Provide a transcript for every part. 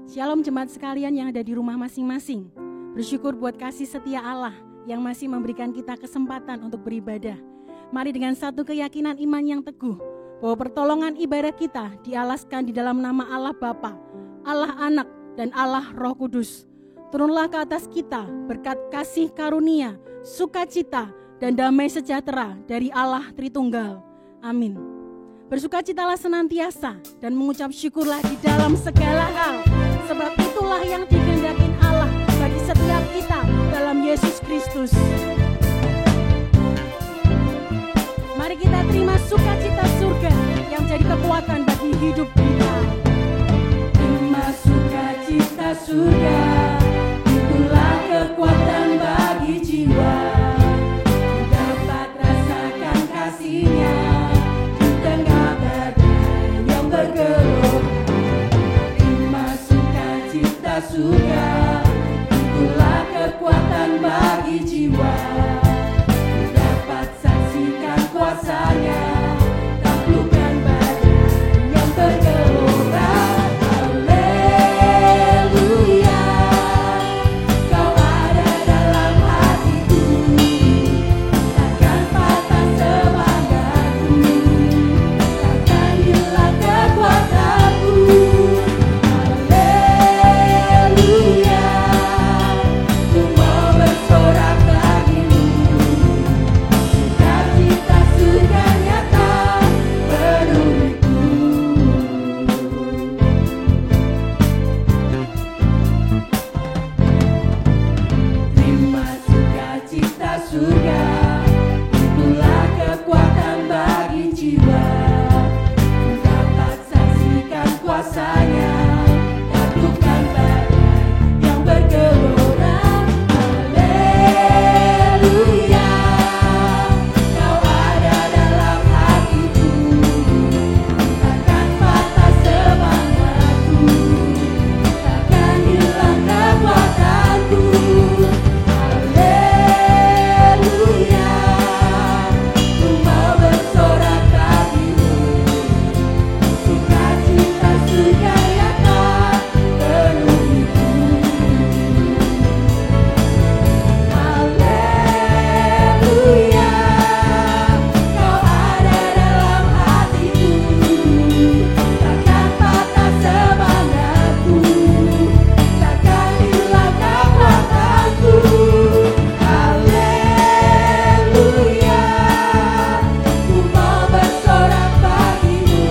Shalom jemaat sekalian yang ada di rumah masing-masing. Bersyukur buat kasih setia Allah yang masih memberikan kita kesempatan untuk beribadah. Mari dengan satu keyakinan iman yang teguh bahwa pertolongan ibadah kita dialaskan di dalam nama Allah Bapa, Allah Anak, dan Allah Roh Kudus. Turunlah ke atas kita berkat kasih karunia, sukacita, dan damai sejahtera dari Allah Tritunggal. Amin. Bersukacitalah senantiasa dan mengucap syukurlah di dalam segala hal, sebab itulah yang dikehendaki Allah bagi setiap kita dalam Yesus Kristus. Mari kita terima sukacita surga yang jadi kekuatan bagi hidup kita. Terima sukacita surga, itulah kekuatan bagi jiwa. Dapat rasakan kasih-Nya di tengah badai yang bergelora. Terima sukacita surga, itulah kekuatan bagi jiwa. Dapat saksikan kuasa-Nya, taklukkan badai yang bergelora. Haleluya, Kau ada dalam hatiku, takkan patah semangatku, takkan hilang kekuatanku. Haleluya, ku mau bersorak bagimu, sukacita surga nyata penuhiku. Terima sukacita surga, itulah kekuatan bagi jiwa. Dapat saksikan kuasa-Nya, taklukkan badai yang bergelora. Haleluya, Kau ada dalam hatiku, takkan patah semangatku, takkan hilang kekuatanku. Haleluya, ku mau bersorak bagimu, sukacita surga nyata penuhiku. Haleluya, Kau ada dalam hatiku, takkan patah semangatku, takkan hilang kekuatanku. Haleluya, ku mau bersorak bagimu,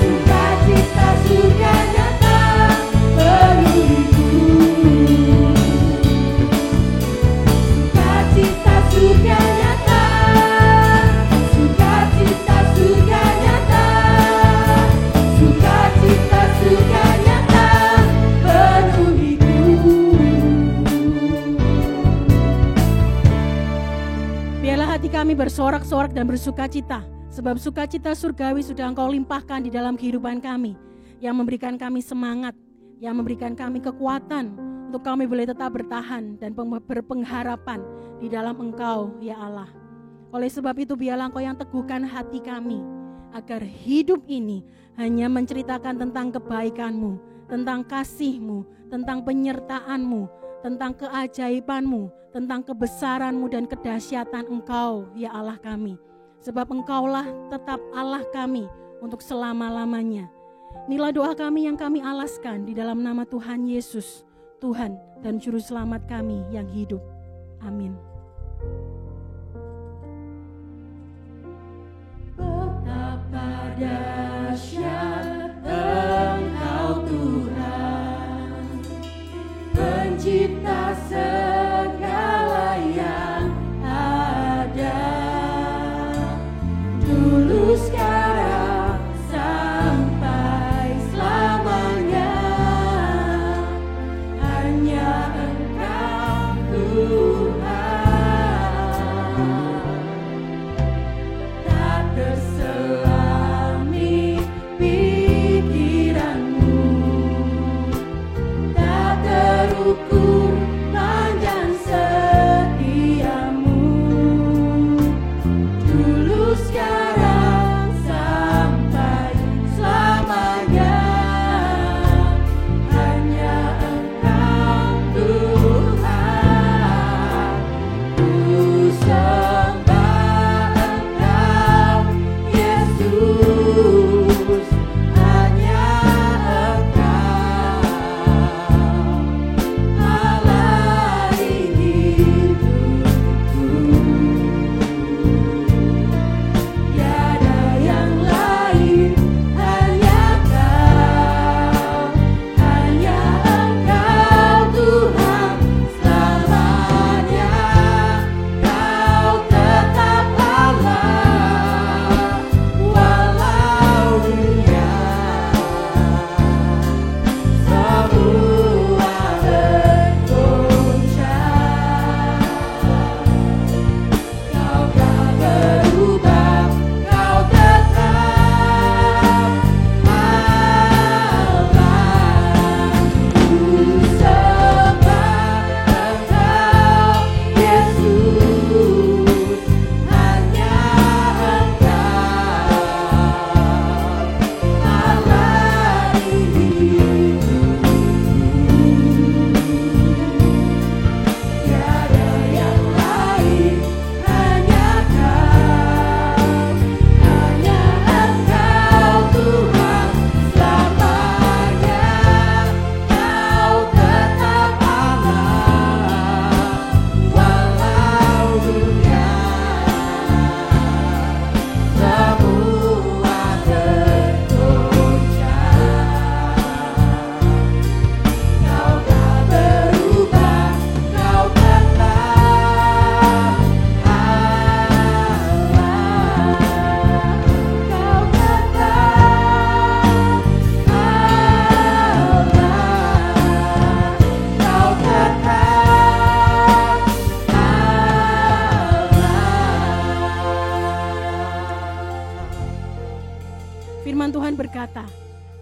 sukacita surga nyata penuhiku. Sukacita surga nyata, sukacita surga nyata, sukacita surga nyata penuhiku. Biarlah hati kami bersorak-sorak dan bersukacita, sebab sukacita surgawi sudah Engkau limpahkan di dalam kehidupan kami, yang memberikan kami semangat, yang memberikan kami kekuatan untuk kami boleh tetap bertahan dan berpengharapan di dalam Engkau, ya Allah. Oleh sebab itu biarlah Engkau yang teguhkan hati kami, agar hidup ini hanya menceritakan tentang kebaikan-Mu, tentang kasih-Mu, tentang penyertaan-Mu, tentang keajaiban-Mu, tentang kebesaran-Mu dan kedahsyatan Engkau, ya Allah kami. Sebab Engkaulah tetap Allah kami untuk selama-lamanya. Inilah doa kami yang kami alaskan di dalam nama Tuhan Yesus, Tuhan dan Juru Selamat kami yang hidup. Amin. Betapa dahsyat Engkau Tuhan, Pencipta segala yang ada, dulu sekarang sampai selamanya. Hanya Engkau Tuhan, tak terselami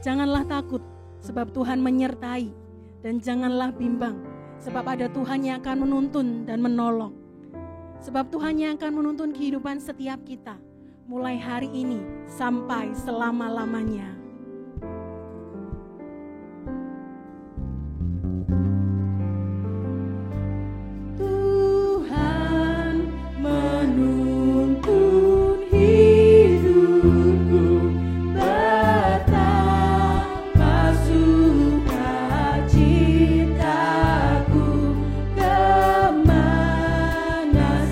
Janganlah takut, sebab Tuhan menyertai. Dan janganlah bimbang, sebab ada Tuhan yang akan menuntun dan menolong. Sebab Tuhan yang akan menuntun kehidupan setiap kita, mulai hari ini sampai selama-lamanya. Tuhan menuntun hidupku, betapa sukacitaku, kemana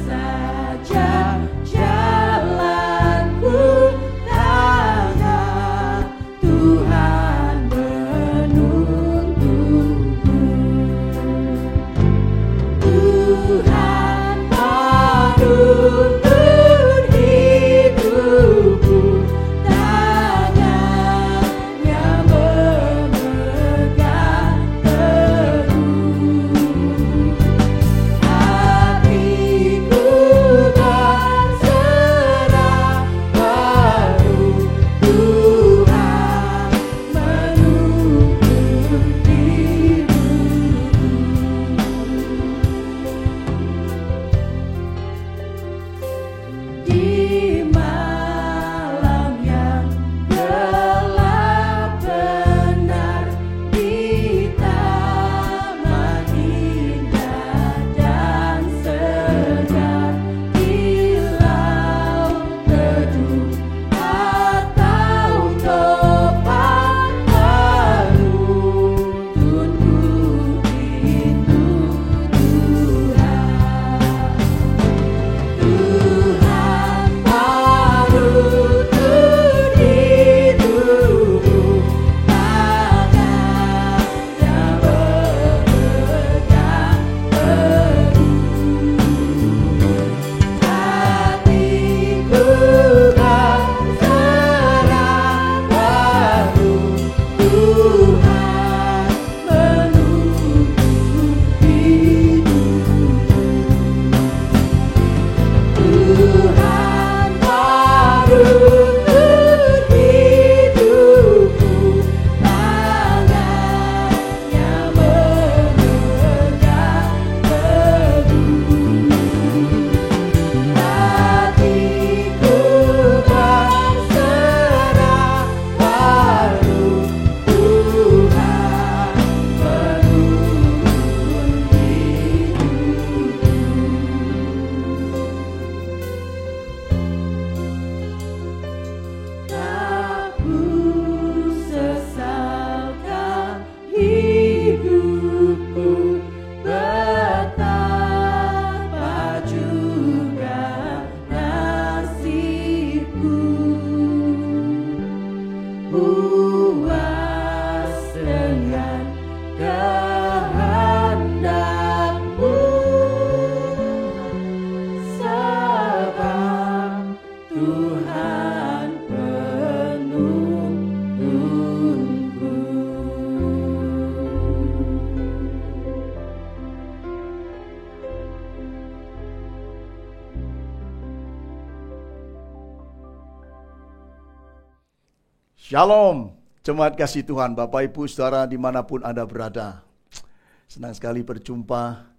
saja jalanku, tangan Tuhan menuntunku. Tuhan menuntun hidupku, tangannya memegang teguh. Hatiku berserah penuh, Tuhan menuntun hidupku. Di malam yang gelap benar, di taman indah dan segar, di laut teduh atau topan, menuntunku itu Tuhan. Tuhan menuntun hidupku, tangannya memegang teguh. Hatiku berserah penuh, Tuhan menuntun hidupku. Tuhan menuntun hidupku, tangannya memegang teguh. Hatiku berserah penuh, Tuhan menuntun hidupku. Aku sesalkan hidupku, betapa juga nasibku. Puas dengan kehendakmu, sebab Tuhan penuntunku. Shalom, jemaat kasih Tuhan, Bapak Ibu Saudara dimanapun Anda berada. Senang sekali berjumpa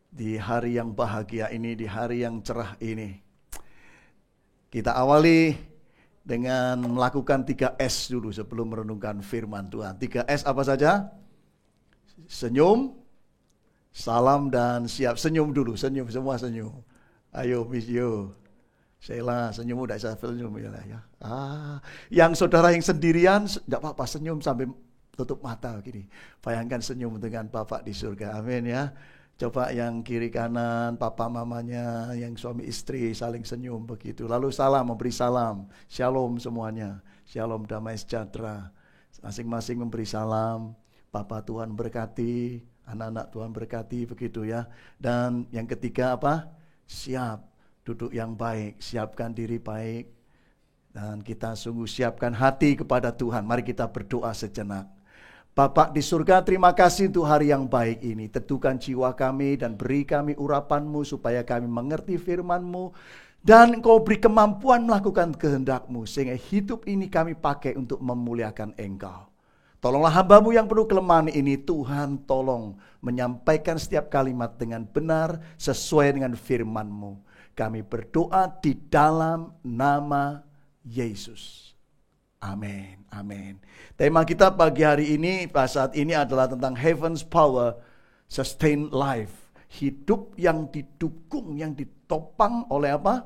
di hari yang bahagia ini, di hari yang cerah ini. Kita awali dengan melakukan 3S dulu sebelum merenungkan firman Tuhan. 3S apa saja? Senyum, salam, dan siap. Senyum dulu, senyum, semua senyum. Ayo, miss you. Sheila, senyum udah saya senyum ya. Yang saudara yang sendirian, tidak apa-apa, senyum sampai tutup mata gini. Bayangkan senyum dengan Bapak di surga, amin ya. Coba yang kiri kanan, papa mamanya, yang suami istri saling senyum begitu. Lalu salam, memberi salam, shalom semuanya. Shalom, damai sejahtera. Masing-masing memberi salam, Papa Tuhan berkati, anak-anak Tuhan berkati begitu ya. Dan yang ketiga apa? Siap. Duduk yang baik, siapkan diri baik, dan kita sungguh siapkan hati kepada Tuhan. Mari kita berdoa sejenak. Bapak di surga, terima kasih untuk hari yang baik ini. Teduhkan jiwa kami dan beri kami urapan-Mu supaya kami mengerti firman-Mu. Dan Engkau beri kemampuan melakukan kehendak-Mu, sehingga hidup ini kami pakai untuk memuliakan Engkau. Tolonglah hamba-Mu yang penuh kelemahan ini, Tuhan tolong menyampaikan setiap kalimat dengan benar sesuai dengan firman-Mu. Kami berdoa di dalam nama Yesus. Amin, amin. Tema kita pagi hari ini, pada saat ini adalah tentang Heaven's Power, Sustain Life. Hidup yang didukung, yang ditopang oleh apa?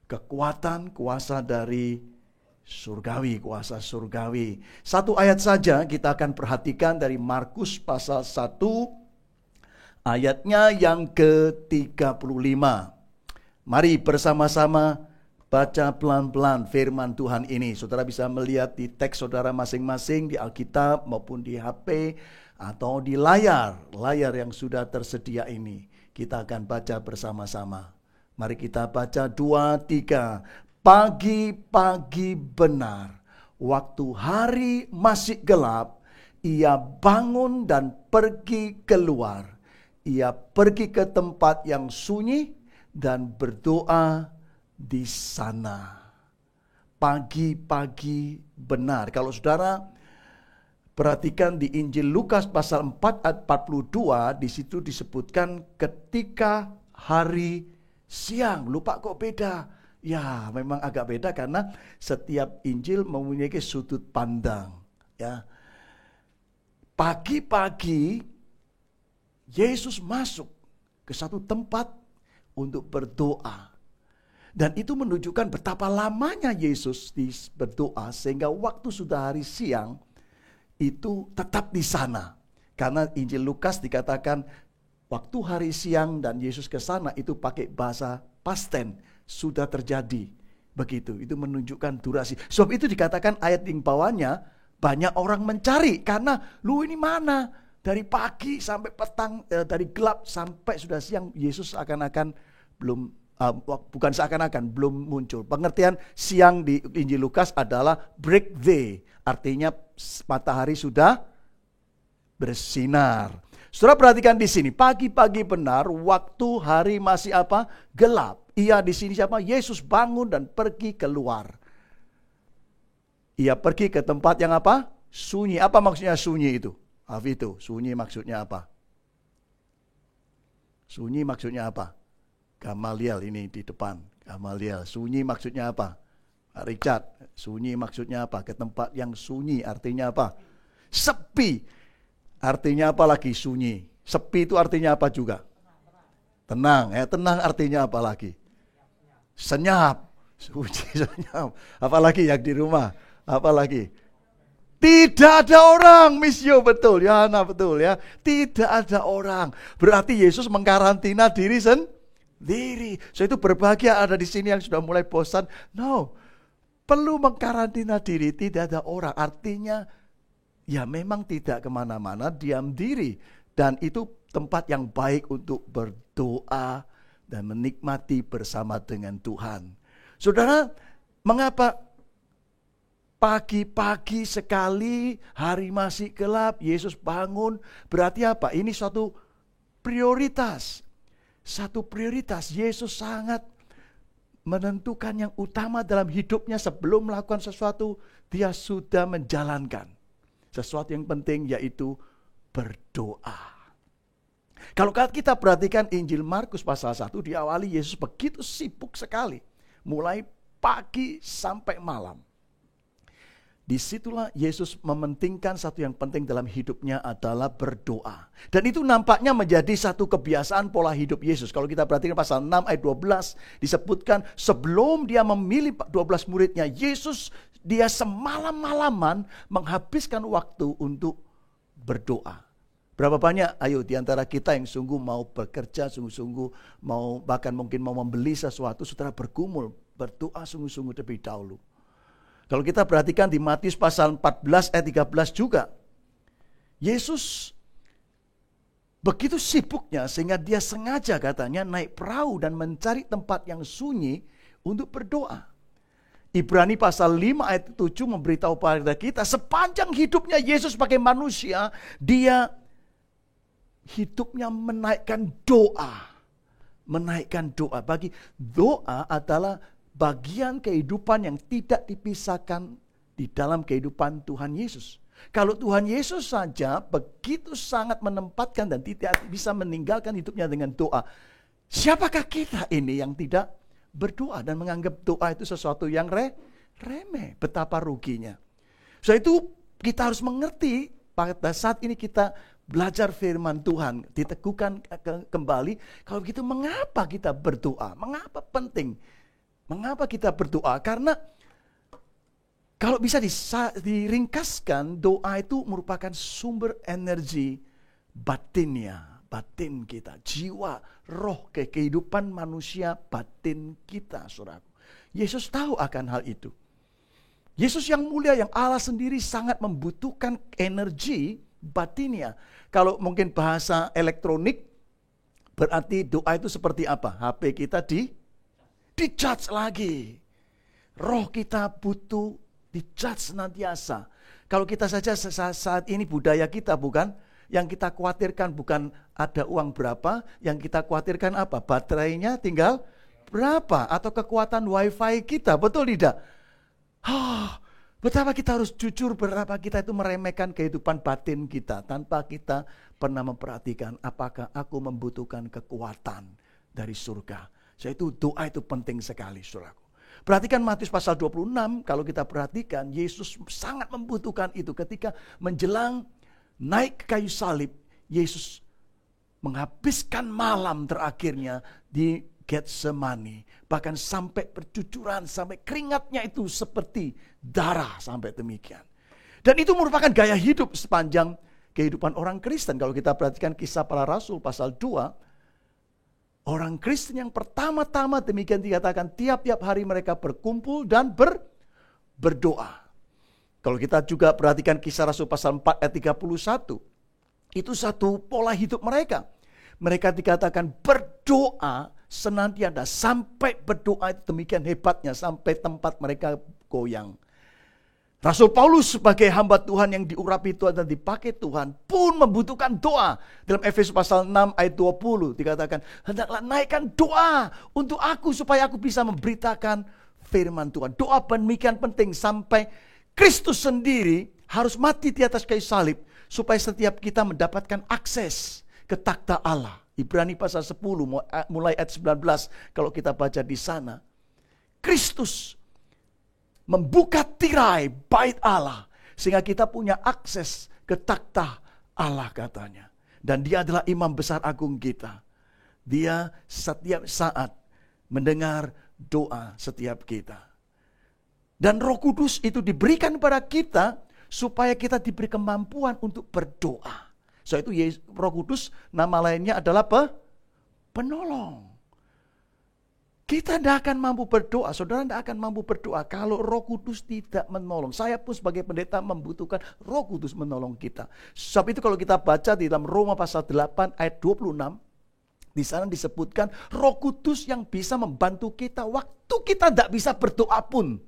Kekuatan, kuasa dari surgawi, kuasa surgawi. Satu ayat saja kita akan perhatikan dari Markus pasal 1, ayatnya yang ke-35. Mari bersama-sama baca pelan-pelan firman Tuhan ini. Saudara bisa melihat di teks saudara masing-masing, di Alkitab maupun di HP atau di layar yang sudah tersedia ini. Kita akan baca bersama-sama. Mari kita baca 2, 3. Pagi-pagi benar, waktu hari masih gelap, ia bangun dan pergi keluar. Ia pergi ke tempat yang sunyi dan berdoa di sana. Pagi-pagi benar. Kalau saudara perhatikan di Injil Lukas pasal 4 ayat 42, di situ disebutkan ketika hari siang. Lupa kok beda. Ya, memang agak beda karena setiap Injil mempunyai sudut pandang. Ya, pagi-pagi Yesus masuk ke satu tempat untuk berdoa. Dan itu menunjukkan betapa lamanya Yesus berdoa sehingga waktu sudah hari siang itu tetap di sana. Karena Injil Lukas dikatakan waktu hari siang dan Yesus ke sana itu pakai bahasa past tense, sudah terjadi. Begitu, itu menunjukkan durasi. Sebab itu dikatakan ayat di bawahnya banyak orang mencari karena lu ini mana? Dari pagi sampai petang, dari gelap sampai sudah siang Yesus seakan-akan belum bukan seakan-akan belum muncul. Pengertian siang di Injil Lukas adalah break day, artinya matahari sudah bersinar. Saudara perhatikan di sini, pagi-pagi benar, waktu hari masih apa? Gelap. Ia di sini siapa? Yesus bangun dan pergi keluar. Ia pergi ke tempat yang apa? Sunyi. Apa maksudnya sunyi itu? Itu sunyi maksudnya apa? Sunyi maksudnya apa? Gamaliel ini di depan. Gamaliel, sunyi maksudnya apa? Richard, sunyi maksudnya apa? Ke tempat yang sunyi artinya apa? Sepi. Artinya apa lagi sunyi? Sepi itu artinya apa juga? Tenang. Tenang artinya apa lagi? Senyap. Sunyi, senyap. Apalagi yang di rumah? Apalagi? Tidak ada orang, Misio, betul. Yana, betul ya. Tidak ada orang. Berarti Yesus mengkarantina diri sendiri. So itu berbahagia ada di sini yang sudah mulai bosan. No, perlu mengkarantina diri, tidak ada orang. Artinya ya memang tidak kemana-mana, diam diri. Dan itu tempat yang baik untuk berdoa dan menikmati bersama dengan Tuhan. Saudara, mengapa pagi-pagi sekali hari masih gelap, Yesus bangun? Berarti apa? Ini suatu prioritas. Satu prioritas. Yesus sangat menentukan yang utama dalam hidupnya sebelum melakukan sesuatu. Dia sudah menjalankan sesuatu yang penting, yaitu berdoa. Kalau kita perhatikan Injil Markus pasal 1, diawali Yesus begitu sibuk sekali. Mulai pagi sampai malam. Disitulah Yesus mementingkan satu yang penting dalam hidupnya adalah berdoa. Dan itu nampaknya menjadi satu kebiasaan pola hidup Yesus. Kalau kita perhatikan pasal 6 ayat 12 disebutkan sebelum dia memilih 12 muridnya, Yesus dia semalam-malaman menghabiskan waktu untuk berdoa. Berapa banyak ayo di antara kita yang sungguh mau bekerja, sungguh-sungguh mau bahkan mungkin mau membeli sesuatu, saudara bergumul, berdoa sungguh-sungguh terlebih dahulu. Kalau kita perhatikan di Matius pasal 14 ayat 13 juga, Yesus begitu sibuknya sehingga dia sengaja katanya naik perahu dan mencari tempat yang sunyi untuk berdoa. Ibrani pasal 5 ayat 7 memberitahu pada kita sepanjang hidupnya Yesus sebagai manusia, dia hidupnya menaikkan doa. Menaikkan doa. Bagi doa adalah bagian kehidupan yang tidak dipisahkan di dalam kehidupan Tuhan Yesus. Kalau Tuhan Yesus saja begitu sangat menempatkan dan tidak bisa meninggalkan hidupnya dengan doa, siapakah kita ini yang tidak berdoa dan menganggap doa itu sesuatu yang remeh? Betapa ruginya. So itu kita harus mengerti pada saat ini kita belajar firman Tuhan, diteguhkan kembali. Kalau begitu mengapa kita berdoa? Mengapa penting? Mengapa kita berdoa? Karena kalau bisa diringkaskan, doa itu merupakan sumber energi batinnya, batin kita, jiwa, roh, kehidupan manusia, batin kita, saudaraku. Yesus tahu akan hal itu. Yesus yang mulia, yang Allah sendiri sangat membutuhkan energi batinnya. Kalau mungkin bahasa elektronik, berarti doa itu seperti apa? HP kita di-charge lagi. Roh kita butuh di-charge senantiasa. Kalau kita saja saat ini budaya kita bukan, yang kita khawatirkan bukan ada uang berapa, yang kita khawatirkan apa? Baterainya tinggal berapa? Atau kekuatan wifi kita, betul tidak? Betapa kita harus jujur, berapa kita itu meremehkan kehidupan batin kita tanpa kita pernah memperhatikan apakah aku membutuhkan kekuatan dari surga. So itu doa itu penting sekali, saudaraku. Perhatikan Matius pasal 26, kalau kita perhatikan Yesus sangat membutuhkan itu ketika menjelang naik ke kayu salib. Yesus menghabiskan malam terakhirnya di Getsemani, bahkan sampai percucuran, sampai keringatnya itu seperti darah, sampai demikian. Dan itu merupakan gaya hidup sepanjang kehidupan orang Kristen. Kalau kita perhatikan Kisah Para Rasul pasal 2, orang Kristen yang pertama-tama demikian dikatakan tiap-tiap hari mereka berkumpul dan berdoa. Kalau kita juga perhatikan Kisah Rasul pasal 4 ayat 31, itu satu pola hidup mereka. Mereka dikatakan berdoa senantiasa, sampai berdoa itu demikian hebatnya sampai tempat mereka goyang. Rasul Paulus sebagai hamba Tuhan yang diurapi Tuhan dan dipakai Tuhan pun membutuhkan doa. Dalam Efesus pasal 6 ayat 20 dikatakan, hendaklah naikkan doa untuk aku supaya aku bisa memberitakan firman Tuhan. Doa demikian penting sampai Kristus sendiri harus mati di atas kayu salib supaya setiap kita mendapatkan akses ke takhta Allah. Ibrani pasal 10 mulai ayat 19 kalau kita baca di sana. Kristus membuka tirai bait Allah sehingga kita punya akses ke takhta Allah katanya. Dan dia adalah imam besar agung kita. Dia setiap saat mendengar doa setiap kita. Dan Roh Kudus itu diberikan kepada kita supaya kita diberi kemampuan untuk berdoa. So itu Roh Kudus nama lainnya adalah penolong. Kita tidak akan mampu berdoa, saudara tidak akan mampu berdoa kalau Roh Kudus tidak menolong. Saya pun sebagai pendeta membutuhkan Roh Kudus menolong kita. Sebab itu kalau kita baca di dalam Roma pasal 8 ayat 26, di sana disebutkan Roh Kudus yang bisa membantu kita waktu kita tidak bisa berdoa pun.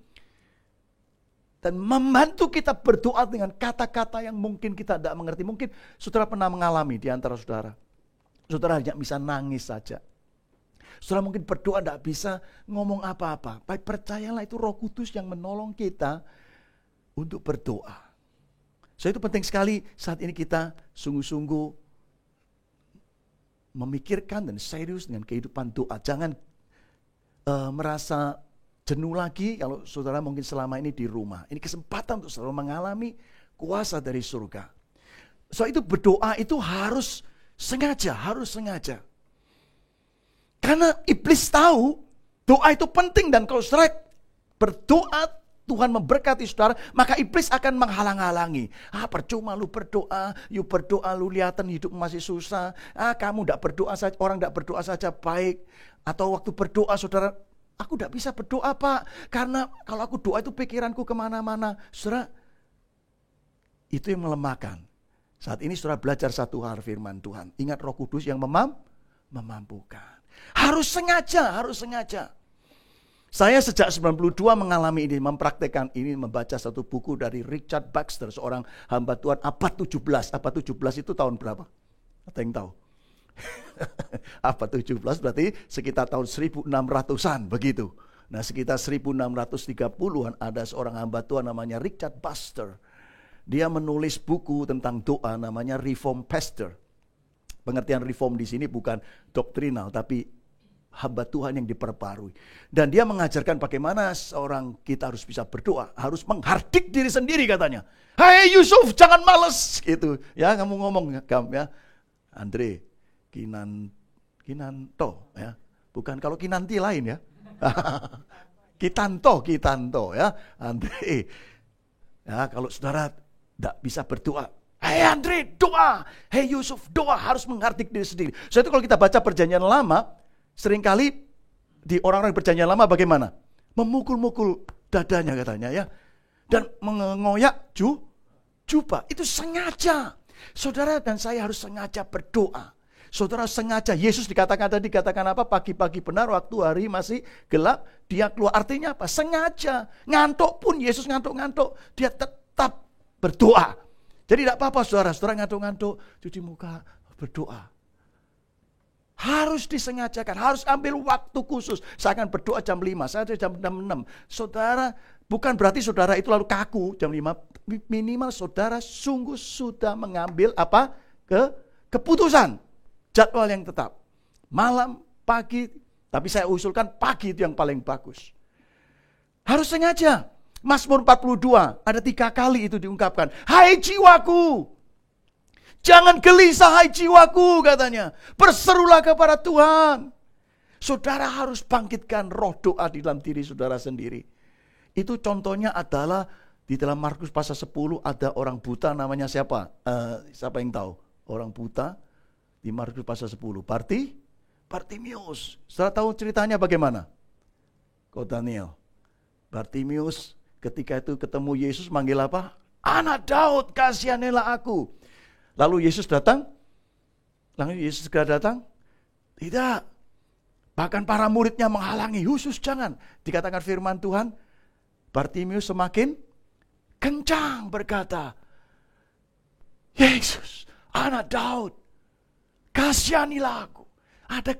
Dan membantu kita berdoa dengan kata-kata yang mungkin kita tidak mengerti. Mungkin saudara pernah mengalami di antara saudara. Saudara hanya bisa nangis saja. Saudara mungkin berdoa tidak bisa ngomong apa-apa. Baik, percayalah itu Roh Kudus yang menolong kita untuk berdoa. So itu penting sekali saat ini kita sungguh-sungguh memikirkan dan serius dengan kehidupan doa. Jangan merasa jenuh lagi kalau saudara mungkin selama ini di rumah. Ini kesempatan untuk saudara mengalami kuasa dari surga. So itu berdoa itu harus sengaja. Karena iblis tahu doa itu penting dan kalau saudara berdoa Tuhan memberkati saudara, maka iblis akan menghalang-halangi. Percuma lu berdoa, lu lihatan hidup masih susah. Kamu tidak berdoa saja, orang tidak berdoa saja baik. Atau waktu berdoa saudara, aku tidak bisa berdoa Pak, karena kalau aku doa itu pikiranku kemana-mana. Saudara, itu yang melemahkan. Saat ini saudara belajar satu hal firman Tuhan. Ingat Roh Kudus yang memampukan. Harus sengaja. Saya sejak 92 mengalami ini, mempraktekkan ini, membaca satu buku dari Richard Baxter, seorang hamba Tuhan abad 17. Abad 17 itu tahun berapa? Ada yang tahu? Abad 17 berarti sekitar tahun 1600-an begitu. Nah sekitar 1630-an ada seorang hamba Tuhan namanya Richard Baxter. dia menulis buku tentang doa namanya Reform Pastor. Pengertian reform di sini bukan doktrinal, tapi hamba Tuhan yang diperbarui. Dan dia mengajarkan bagaimana seorang kita harus bisa berdoa, harus menghardik diri sendiri katanya. Hai Yusuf, jangan males gitu. Ya, kamu ngomong ya. Andre, Kinanto ya. Bukan kalau Kinanti lain ya. Kitanto ya. Andre. Ya, kalau saudara tidak bisa berdoa, hei Andre, doa. Hei Yusuf, doa, harus menghardik diri sendiri. So itu kalau kita baca perjanjian lama, seringkali di orang-orang perjanjian lama bagaimana? Memukul-mukul dadanya katanya ya. Dan mengoyak jubah. Itu sengaja. Saudara dan saya harus sengaja berdoa. Saudara sengaja, Yesus dikatakan apa? Pagi-pagi benar waktu hari masih gelap, dia keluar. Artinya apa? Sengaja. Ngantuk pun, Yesus ngantuk-ngantuk, dia tetap berdoa. Jadi tidak apa-apa saudara ngantuk-ngantuk, cuci muka, berdoa. Harus disengajakan, harus ambil waktu khusus. Saya akan berdoa jam 5, saya jam 6. Saudara, bukan berarti saudara itu lalu kaku jam 5. Minimal saudara sungguh sudah mengambil apa? Keputusan. Jadwal yang tetap. Malam, pagi, tapi saya usulkan pagi itu yang paling bagus. Harus sengaja. Mazmur 42, ada 3 kali itu diungkapkan. Hai jiwaku, jangan gelisah hai jiwaku katanya. Berserulah kepada Tuhan. Saudara harus bangkitkan roh doa di dalam diri saudara sendiri. Itu contohnya adalah di dalam Markus pasal 10 ada orang buta namanya siapa? Siapa yang tahu? Orang buta di Markus pasal 10. Bartimius. Saudara tahu ceritanya bagaimana? Kau Daniel. Bartimius ketika itu ketemu Yesus manggil apa? Anak Daud, kasihanilah aku. Lalu Yesus datang. Tidak. Bahkan para muridnya menghalangi. Yesus jangan. Dikatakan firman Tuhan. Bartimius semakin kencang berkata, Yesus, anak Daud, kasihanilah aku. Ada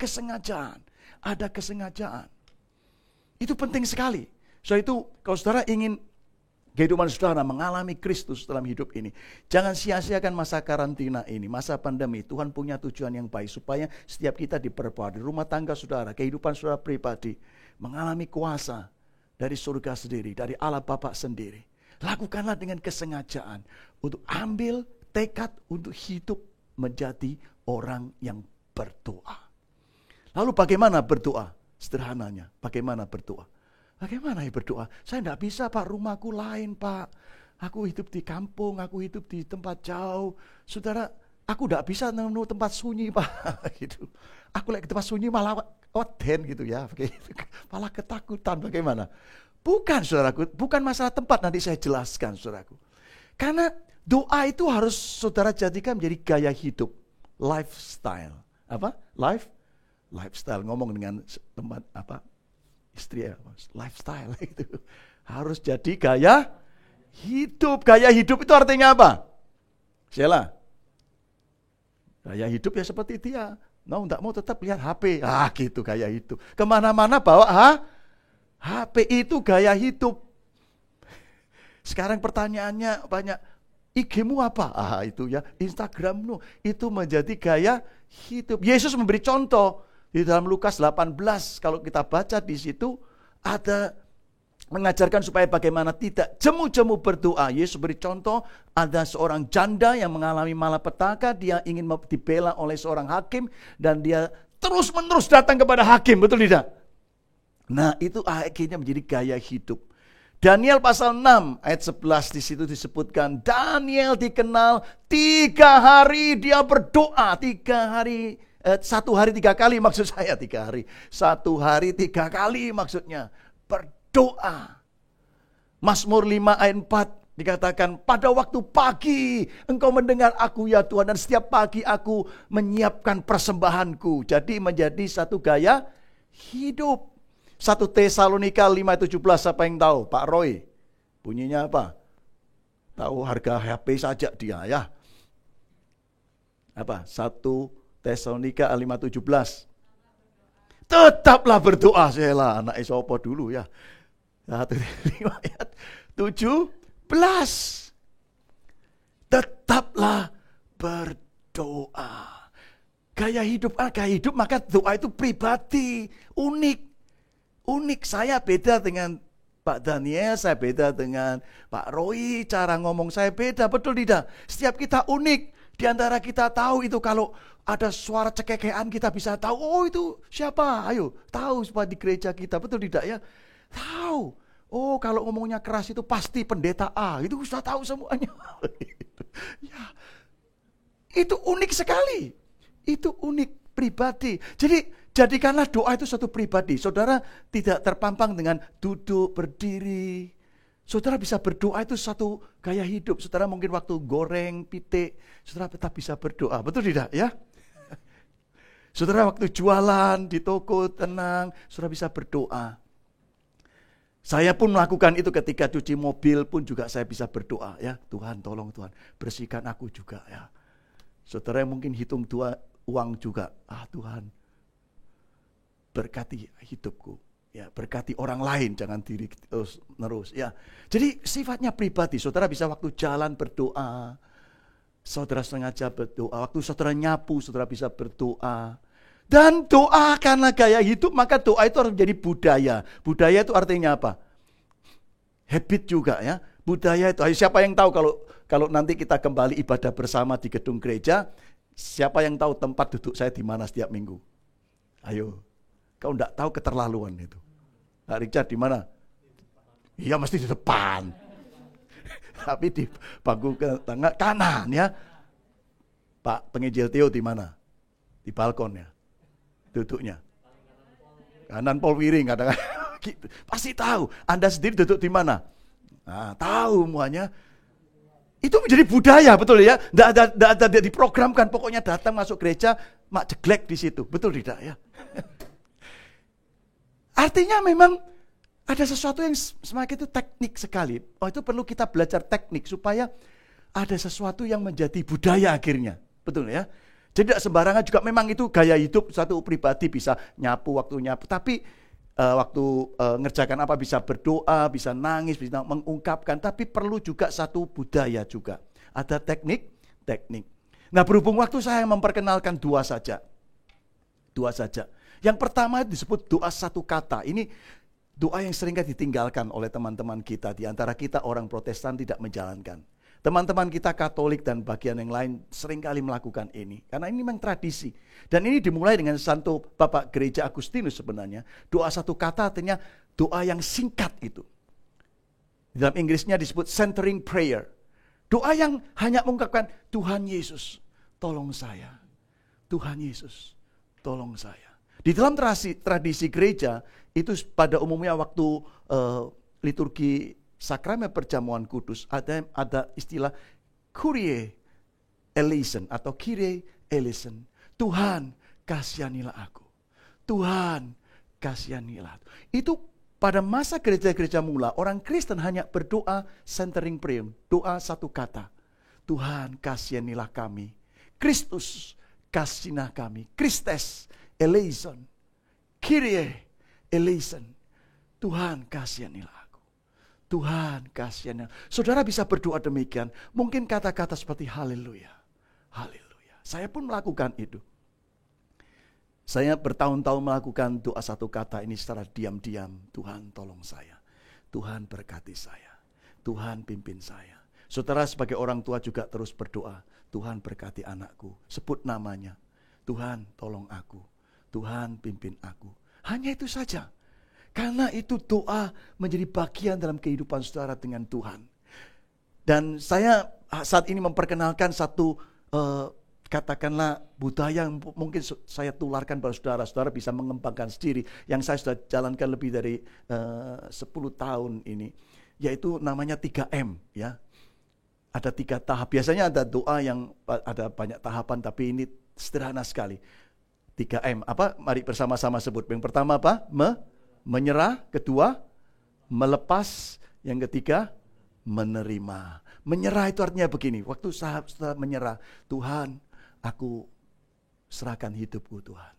kesengajaan. Itu penting sekali. So itu kalau saudara ingin kehidupan saudara mengalami Kristus dalam hidup ini, jangan sia-siakan masa karantina ini, masa pandemi. Tuhan punya tujuan yang baik supaya setiap kita diperbarui, rumah tangga saudara, kehidupan saudara pribadi, mengalami kuasa dari surga sendiri, dari Allah Bapa sendiri. Lakukanlah dengan kesengajaan untuk ambil tekad untuk hidup menjadi orang yang berdoa. Lalu bagaimana berdoa? Sederhananya, bagaimana berdoa? Bagaimana ya berdoa? Saya tidak bisa Pak, rumahku lain Pak. Aku hidup di kampung, aku hidup di tempat jauh. Saudara, aku tidak bisa nemu tempat sunyi Pak. Gitu. Aku lagi tempat sunyi malah oden gitu ya. Malah ketakutan bagaimana? Bukan saudaraku, bukan masalah tempat, nanti saya jelaskan saudaraku. Karena doa itu harus saudara jadikan menjadi gaya hidup. Lifestyle. Apa? Lifestyle, ngomong dengan tempat apa? Istri ya, lifestyle itu harus jadi gaya hidup. Gaya hidup itu artinya apa? Sheila, gaya hidup ya seperti dia. Tidak mau tetap lihat HP. Gitu gaya hidup. Kemana-mana bawa HP itu gaya hidup. Sekarang pertanyaannya banyak. IG-mu apa? Itu ya. Instagram-mu itu menjadi gaya hidup. Yesus memberi contoh. Di dalam Lukas 18, kalau kita baca di situ, ada mengajarkan supaya bagaimana tidak jemu-jemu berdoa. Yesus beri contoh, ada seorang janda yang mengalami malapetaka, dia ingin dibela oleh seorang hakim, dan dia terus-menerus datang kepada hakim, betul tidak? Nah itu akhirnya menjadi gaya hidup. Daniel pasal 6 ayat 11 di situ disebutkan, Daniel dikenal 3 hari dia berdoa, 3 hari. 1 hari 3 kali maksud saya 3 hari. 1 hari 3 kali maksudnya berdoa. Mazmur 5 ayat 4 dikatakan, pada waktu pagi engkau mendengar aku ya Tuhan, dan setiap pagi aku menyiapkan persembahanku. Jadi menjadi satu gaya hidup. 1 Tesalonika 5:17, siapa yang tahu? Pak Roy. Bunyinya apa? Tahu harga HP saja dia ya. Apa? 1 Tesalonika 5:17. Tetaplah berdoa. Sheila, anak Esopo dulu ya. 1 ayat 17. teruslah berdoa. Gaya hidup maka doa itu pribadi, unik. Saya beda dengan Pak Daniel, saya beda dengan Pak Roy, cara ngomong saya beda, betul tidak? Setiap kita unik, di antara kita tahu itu kalau ada suara cekekean kita bisa tahu, oh itu siapa? Ayo, tahu supaya di gereja kita, betul tidak ya? Tahu. Oh kalau ngomongnya keras itu pasti pendeta A, itu sudah tahu semuanya. Ya, itu unik sekali. Itu unik pribadi. Jadi jadikanlah doa itu satu pribadi. Saudara tidak terpampang dengan duduk, berdiri. Saudara bisa berdoa itu satu gaya hidup. Saudara mungkin waktu goreng, pitik, saudara tetap bisa berdoa. Betul tidak ya? Saudara waktu jualan di toko tenang, saudara bisa berdoa. Saya pun melakukan itu ketika cuci mobil pun juga saya bisa berdoa ya. Tuhan tolong Tuhan, bersihkan aku juga ya. Saudara mungkin hitung uang juga. Tuhan, berkati hidupku. Ya, berkati orang lain, jangan diri terus ya. Jadi sifatnya pribadi. Saudara bisa waktu jalan berdoa. Saudara sengaja berdoa. Waktu saudara nyapu, saudara bisa berdoa. Dan doa karena gaya hidup, maka doa itu harus menjadi budaya. Budaya itu artinya apa? Habit juga ya. Budaya itu, siapa yang tahu kalau nanti kita kembali ibadah bersama di gedung gereja, siapa yang tahu tempat duduk saya di mana setiap minggu? Ayo, kau enggak tahu keterlaluan itu. Nah, Richard di mana? Iya mesti di depan. Tapi di bangku ke tengah kanan ya. Pak penginjil Theo di mana? Di balkon ya. Duduknya. Kanan Paul Wiring kadang-kadang. Pasti tahu. Anda sendiri duduk di mana? Nah, tahu semuanya. Itu menjadi budaya, betul ya? Tidak ada diprogramkan, pokoknya datang masuk gereja, mak jeglek di situ, betul tidak ya? Artinya memang ada sesuatu yang semakin itu teknik sekali. Oh itu perlu kita belajar teknik supaya ada sesuatu yang menjadi budaya akhirnya, betul ya? Jadi tidak sembarangan juga, memang itu gaya hidup satu pribadi, bisa nyapu waktu nyapu, tapi waktu ngerjakan apa bisa berdoa, bisa nangis, bisa mengungkapkan, tapi perlu juga satu budaya juga. Ada teknik. Nah berhubung waktu saya memperkenalkan dua saja. Yang pertama disebut doa satu kata. Ini doa yang sering ditinggalkan oleh teman-teman kita. Di antara kita orang Protestan tidak menjalankan. Teman-teman kita Katolik dan bagian yang lain seringkali melakukan ini. Karena ini memang tradisi. Dan ini dimulai dengan Santo Bapak Gereja Agustinus sebenarnya. Doa satu kata artinya doa yang singkat itu. Dalam Inggrisnya disebut centering prayer. Doa yang hanya mengungkapkan, Tuhan Yesus tolong saya. Tuhan Yesus tolong saya. Di dalam tradisi gereja, itu pada umumnya waktu liturgi Sakramen Perjamuan Kudus ada istilah Kyrie eleison atau Kyrie eleison. Tuhan kasihanilah aku. Tuhan kasihanilah. Itu pada masa gereja-gereja mula orang Kristen hanya berdoa centering prayer, doa satu kata. Tuhan kasihanilah kami. Kristus kasihanilah kami. Christes eleison. Kyrie eleison. Tuhan kasihanilah. Tuhan kasihannya. Saudara bisa berdoa demikian. Mungkin kata-kata seperti haleluya. Haleluya. Saya pun melakukan itu. Saya bertahun-tahun melakukan doa satu kata ini secara diam-diam. Tuhan tolong saya. Tuhan berkati saya. Tuhan pimpin saya. Saudara sebagai orang tua juga terus berdoa. Tuhan berkati anakku. Sebut namanya. Tuhan tolong aku. Tuhan pimpin aku. Hanya itu saja. Karena itu doa menjadi bagian dalam kehidupan saudara dengan Tuhan. Dan saya saat ini memperkenalkan satu katakanlah budaya yang mungkin saya tularkan pada saudara. Saudara bisa mengembangkan sendiri. Yang saya sudah jalankan lebih dari 10 tahun ini. Yaitu namanya 3M ya. Ada 3 tahap. Biasanya ada doa yang ada banyak tahapan, tapi ini sederhana sekali. 3M. Apa? Mari bersama-sama sebut. Yang pertama apa? Menyerah, kedua melepas, yang ketiga menerima. Menyerah itu artinya begini, waktu setelah menyerah, Tuhan aku serahkan hidupku Tuhan.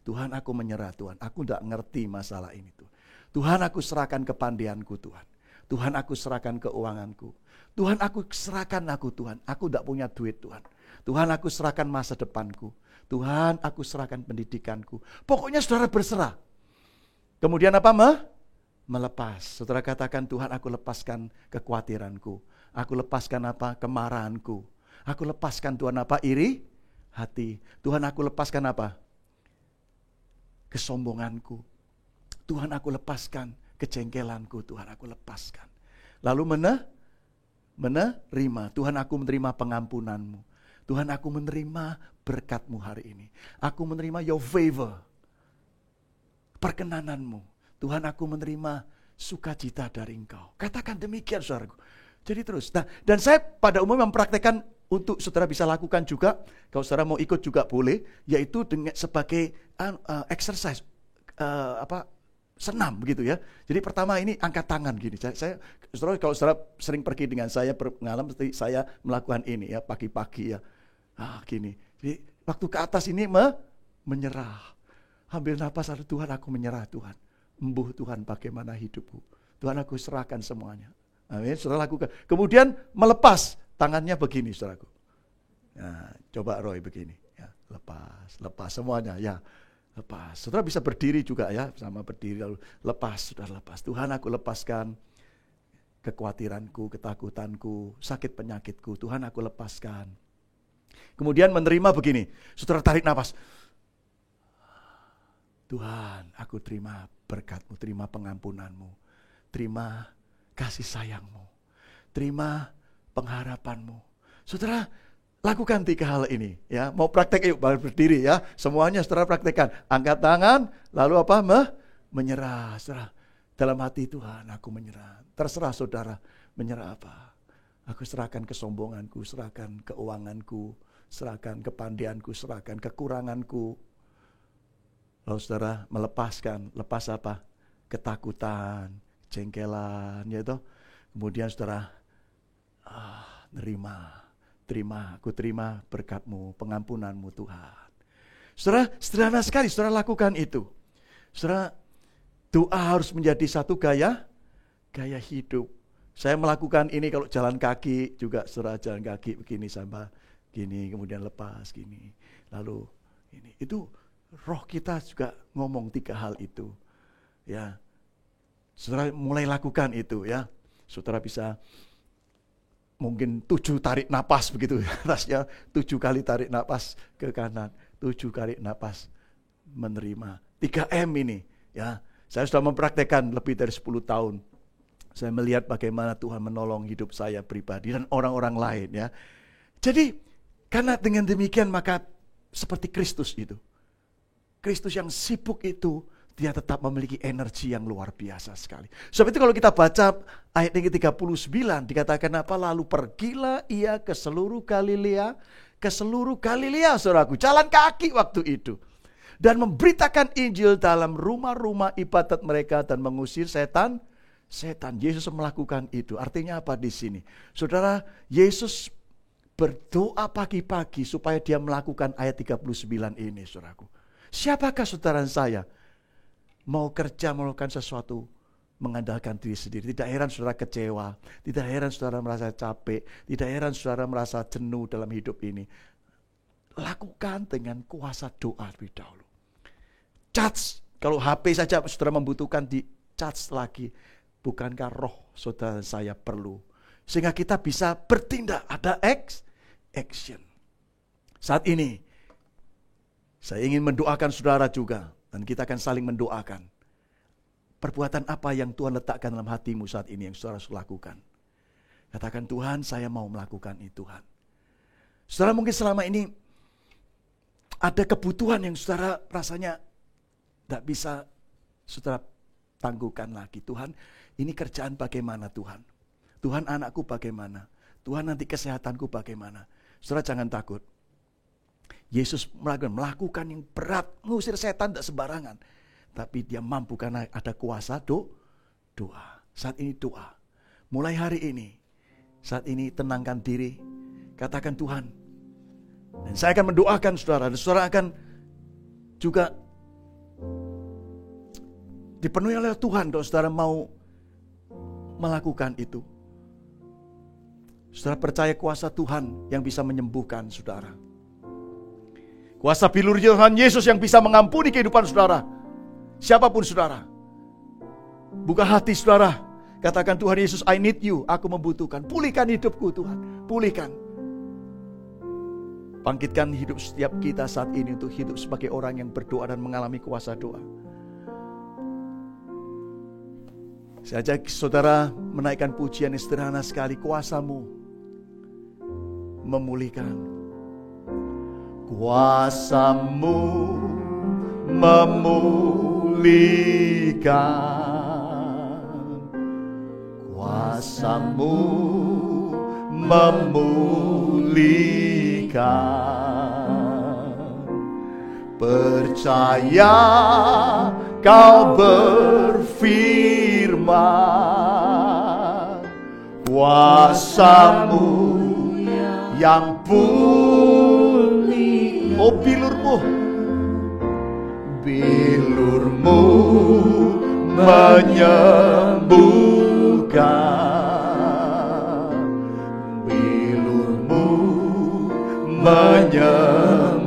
Tuhan aku menyerah Tuhan, aku tidak ngerti masalah ini Tuhan. Tuhan aku serahkan kepandianku Tuhan. Tuhan aku serahkan keuanganku. Tuhan, aku serahkan Tuhan. Aku tidak punya duit Tuhan. Tuhan, aku serahkan masa depanku. Tuhan, aku serahkan pendidikanku. Pokoknya saudara berserah. Kemudian apa? Melepas. Saudara katakan, Tuhan, aku lepaskan kekhawatiranku. Aku lepaskan apa? Kemarahanku. Aku lepaskan Tuhan apa? Iri hati. Tuhan, aku lepaskan apa? Kesombonganku. Tuhan, aku lepaskan kejengkelanku. Tuhan, aku lepaskan. Lalu menerima. Tuhan, aku menerima pengampunanmu. Tuhan, aku menerima berkat-Mu hari ini. Aku menerima your favor. Perkenananmu. Tuhan, aku menerima sukacita dari Engkau. Katakan demikian, saudaraku. Jadi terus. Nah, dan saya pada umumnya mempraktekkan untuk saudara bisa lakukan juga. Kalau saudara mau ikut juga boleh. Yaitu dengan sebagai exercise. Senam begitu ya. Jadi pertama ini angkat tangan gini. Saudara, kalau saudara sering pergi dengan saya, pengalaman seperti saya melakukan ini ya pagi-pagi ya. Gini. Jadi waktu ke atas ini menyerah. Ambil napas, Tuhan, aku menyerah Tuhan. Embuh Tuhan, bagaimana hidupku. Tuhan, aku serahkan semuanya. Amin. Saudara lakukan. Kemudian melepas tangannya begini, saudaraku. Nah, coba Roy begini. Ya, lepas semuanya ya. Lepas. Saudara bisa berdiri juga ya, sama berdiri lalu lepas, saudara lepas. Tuhan, aku lepaskan kekhawatiranku, ketakutanku, sakit penyakitku. Tuhan, aku lepaskan. Kemudian menerima begini. Saudara tarik nafas. Tuhan, aku terima berkat-Mu, terima pengampunan-Mu, terima kasih sayang-Mu, terima pengharapan-Mu. Saudara, lakukan 3 hal ini ya. Mau praktek yuk, berdiri ya. Semuanya saudara praktekkan. Angkat tangan, lalu apa? Menyerah. Saudara, dalam hati, Tuhan, aku menyerah. Terserah saudara, menyerah apa? Aku serahkan kesombonganku, serahkan keuanganku, serahkan kepandianku, serahkan kekuranganku. Lalu saudara melepaskan, lepas apa? Ketakutan, jengkelan, yaitu. Kemudian saudara, aku terima berkat-Mu, pengampunan-Mu Tuhan. Saudara, sederhana sekali, saudara lakukan itu. Saudara, doa harus menjadi satu gaya hidup. Saya melakukan ini kalau jalan kaki juga, saudara jalan kaki begini sampai gini, kemudian lepas gini. Lalu ini, itu roh kita juga ngomong 3 hal itu. Ya. Saudara mulai lakukan itu ya. Saudara bisa mungkin 7 tarik napas begitu. Atasnya 7 kali tarik napas ke kanan, 7 kali napas menerima. 3M ini ya. Saya sudah mempraktekkan lebih dari 10 tahun. Saya melihat bagaimana Tuhan menolong hidup saya pribadi dan orang-orang lain ya. Jadi karena dengan demikian maka seperti Kristus itu. Kristus yang sibuk itu, dia tetap memiliki energi yang luar biasa sekali. Sebab itu kalau kita baca ayat yang ke-39, dikatakan apa? Lalu pergilah ia ke seluruh Galilea, saudaraku, jalan kaki waktu itu. Dan memberitakan Injil dalam rumah-rumah ibadat mereka dan mengusir setan. Yesus melakukan itu. Artinya apa di sini? Saudara, Yesus berdoa pagi-pagi supaya dia melakukan ayat 39 ini, saudaraku. Siapakah saudara saya mau kerja melakukan sesuatu mengandalkan diri sendiri? Tidak heran saudara kecewa, tidak heran saudara merasa capek, tidak heran saudara merasa jenuh dalam hidup ini. Lakukan dengan kuasa doa lebih dahulu. Charge, kalau HP saja saudara membutuhkan di charge lagi. Bukankah roh saudara saya perlu? Sehingga kita bisa bertindak, ada action. Saat ini saya ingin mendoakan saudara juga. Dan kita akan saling mendoakan. Perbuatan apa yang Tuhan letakkan dalam hatimu saat ini yang saudara lakukan. Katakan, Tuhan, saya mau melakukan itu, Tuhan. Saudara mungkin selama ini ada kebutuhan yang saudara rasanya tidak bisa saudara tangguhkan lagi. Tuhan, ini kerjaan bagaimana Tuhan? Tuhan, anakku bagaimana? Tuhan, nanti kesehatanku bagaimana? Saudara jangan takut. Yesus melakukan yang berat, mengusir setan tidak sembarangan. Tapi dia mampu karena ada kuasa doa. Saat ini doa. Mulai hari ini, saat ini tenangkan diri. Katakan Tuhan. Dan saya akan mendoakan saudara. Dan saudara akan juga dipenuhi oleh Tuhan. Kalau saudara mau melakukan itu. Saudara percaya kuasa Tuhan yang bisa menyembuhkan saudara. Kuasa bilur Tuhan Yesus yang bisa mengampuni kehidupan saudara. Siapapun saudara. Buka hati saudara. Katakan, Tuhan Yesus, I need you. Aku membutuhkan. Pulihkan hidupku Tuhan. Pulihkan. Bangkitkan hidup setiap kita saat ini untuk hidup sebagai orang yang berdoa dan mengalami kuasa doa. Saya ajak saudara menaikkan pujian yang sederhana sekali. Kuasa-Mu memulihkan. Kuasa-Mu memulihkan. Kuasa-Mu memulihkan. Percaya kau berfirman, kuasa-Mu yang pulih. Oh bilur-Mu menyembuhkan. Bilur-Mu menyembuhkan.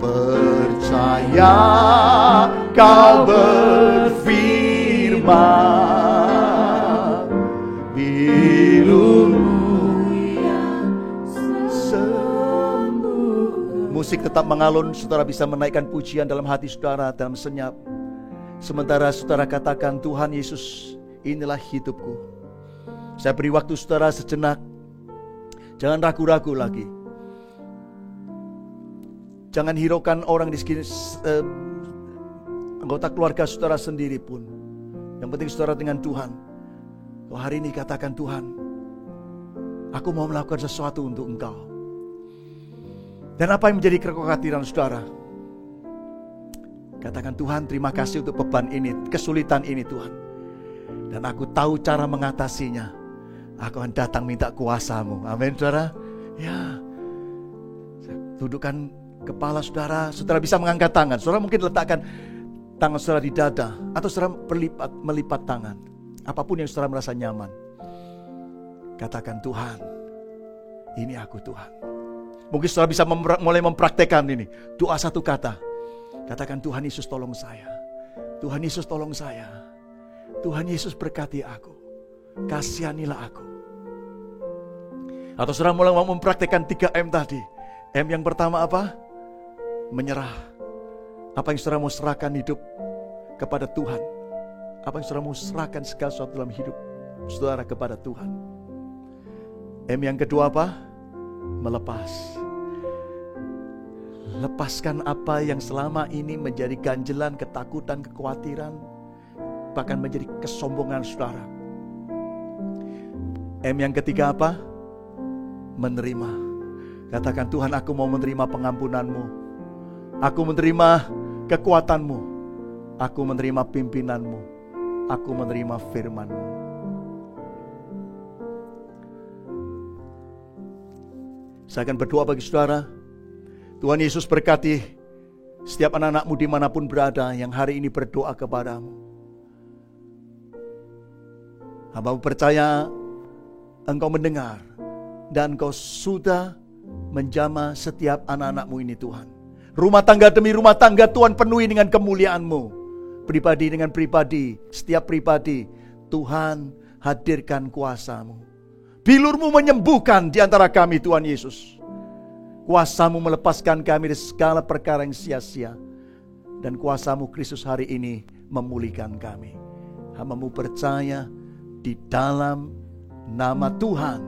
Percaya kau berfirman, bilur-Mu yang sembuh. Musik tetap mengalun, saudara bisa menaikkan pujian dalam hati saudara dalam senyap. Sementara saudara katakan, Tuhan Yesus, inilah hidupku. Saya beri waktu saudara sejenak. Jangan ragu-ragu lagi. Jangan hiraukan orang di sekitar, anggota keluarga saudara sendiri pun. Yang penting saudara dengan Tuhan. Kalau hari ini katakan, Tuhan, aku mau melakukan sesuatu untuk Engkau. Dan apa yang menjadi kekhawatiran saudara? Katakan, Tuhan, terima kasih untuk beban ini, kesulitan ini Tuhan. Dan aku tahu cara mengatasinya. Aku akan datang minta kuasa-Mu. Amin saudara. Ya, dudukkan kepala saudara. Saudara bisa mengangkat tangan. Saudara mungkin letakkan tangan saudara di dada, atau saudara melipat tangan. Apapun yang saudara merasa nyaman. Katakan, Tuhan, ini aku Tuhan. Mungkin saudara bisa mulai mempraktekkan ini. Doa satu kata. Katakan, Tuhan Yesus tolong saya. Tuhan Yesus tolong saya. Tuhan Yesus berkati aku. Kasihanilah aku. Atau saudara mulai mempraktekkan 3M tadi. M yang pertama apa? Menyerah. Apa yang saudara mau serahkan hidup kepada Tuhan? Apa yang saudara mau serahkan segala sesuatu dalam hidup saudara kepada Tuhan? M yang kedua apa? Melepas. Lepaskan apa yang selama ini menjadi ganjelan, ketakutan, kekhawatiran, bahkan menjadi kesombongan saudara. M yang ketiga apa? Menerima. Katakan, Tuhan, aku mau menerima pengampunan-Mu. Aku menerima kekuatan-Mu. Aku menerima pimpinan-Mu. Aku menerima firman-Mu. Saya akan berdoa bagi saudara. Tuhan Yesus berkati setiap anak-anak-Mu dimanapun berada yang hari ini berdoa kepadamu. Hamba-Mu percaya Engkau mendengar dan Engkau sudah menjamah setiap anak-anak-Mu ini Tuhan. Rumah tangga demi rumah tangga Tuhan penuhi dengan kemuliaan-Mu. Pribadi dengan pribadi, setiap pribadi Tuhan hadirkan kuasa-Mu. Bilur-Mu menyembuhkan di antara kami Tuhan Yesus. Kuasa-Mu melepaskan kami dari segala perkara yang sia-sia. Dan kuasa-Mu Kristus hari ini memulihkan kami. Hamba-Mu percaya di dalam nama Tuhan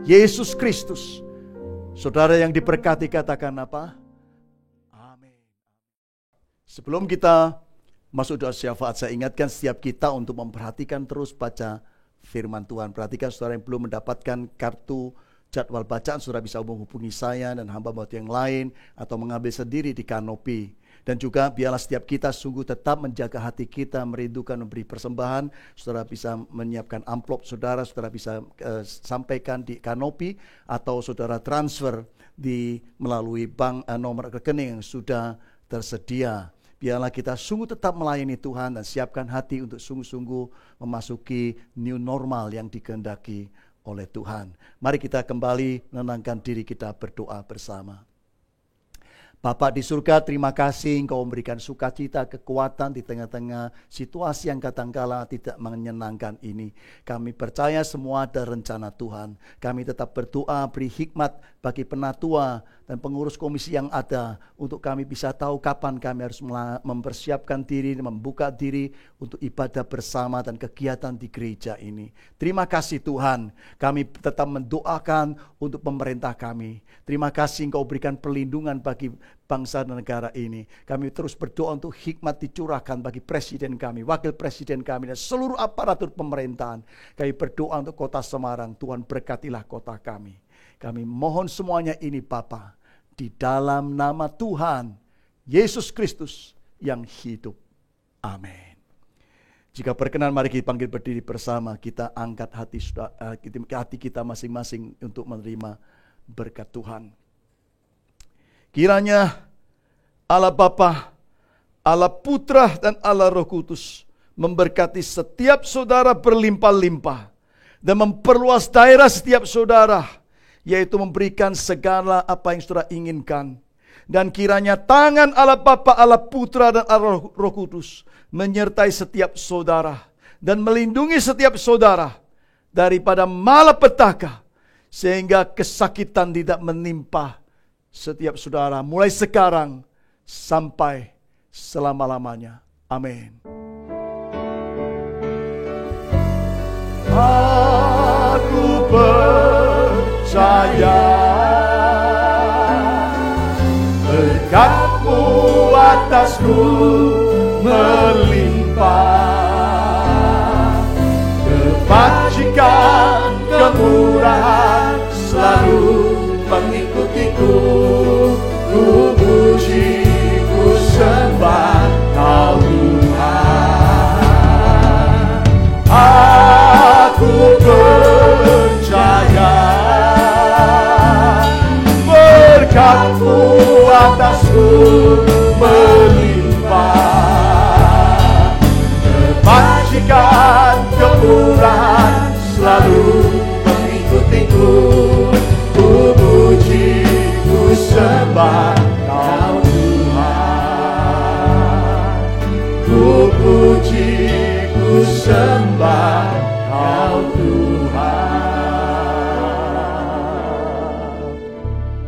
Yesus Kristus. Saudara yang diberkati katakan apa? Amin. Sebelum kita masuk doa syafaat, saya ingatkan setiap kita untuk memperhatikan terus baca firman Tuhan. Perhatikan saudara yang belum mendapatkan kartu jadwal bacaan, saudara bisa menghubungi saya dan hamba-hamba yang lain atau mengambil sendiri di kanopi. Dan juga biarlah setiap kita sungguh tetap menjaga hati kita, merindukan memberi persembahan. Saudara bisa menyiapkan amplop saudara bisa sampaikan di kanopi atau saudara transfer melalui bank nomor rekening yang sudah tersedia. Biarlah kita sungguh tetap melayani Tuhan dan siapkan hati untuk sungguh-sungguh memasuki new normal yang dikehendaki oleh Tuhan. Mari kita kembali menenangkan diri kita berdoa bersama. Bapa di surga, terima kasih Engkau memberikan sukacita, kekuatan di tengah-tengah situasi yang kadangkala tidak menyenangkan ini. Kami percaya semua ada rencana Tuhan. Kami tetap berdoa, beri hikmat bagi penatua dan pengurus komisi yang ada, untuk kami bisa tahu kapan kami harus mempersiapkan diri, membuka diri untuk ibadah bersama dan kegiatan di gereja ini. Terima kasih Tuhan, kami tetap mendoakan untuk pemerintah kami. Terima kasih Engkau berikan perlindungan bagi bangsa dan negara ini. Kami terus berdoa untuk hikmat dicurahkan bagi presiden kami, wakil presiden kami, dan seluruh aparatur pemerintahan. Kami berdoa untuk kota Semarang, Tuhan berkatilah kota kami. Kami mohon semuanya ini Bapa, di dalam nama Tuhan Yesus Kristus yang hidup. Amin. Jika berkenan, mari kita panggil berdiri bersama. Kita angkat hati kita masing-masing untuk menerima berkat Tuhan. Kiranya Allah Bapa, Allah Putra dan Allah Roh Kudus memberkati setiap saudara berlimpah-limpah dan memperluas daerah setiap saudara, yaitu memberikan segala apa yang saudara inginkan. Dan kiranya tangan Allah Bapa, Allah Putra dan Allah Roh Kudus menyertai setiap saudara dan melindungi setiap saudara daripada malapetaka, sehingga kesakitan tidak menimpa setiap saudara mulai sekarang sampai selama-lamanya. Amin. Aku percaya berkat-Mu atasku melimpah, kebajikan, kemurahan selalu mengikutiku. Ku puji, ku sembah Kau Tuhan. Aku percaya berkat-Mu atasku melimpah, kebajikan, kemurahan selalu mengikutiku. Ku puji, ku sembah Kau Tuhan. Ku puji, ku sembah Kau Tuhan.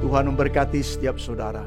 Tuhan memberkati setiap saudara.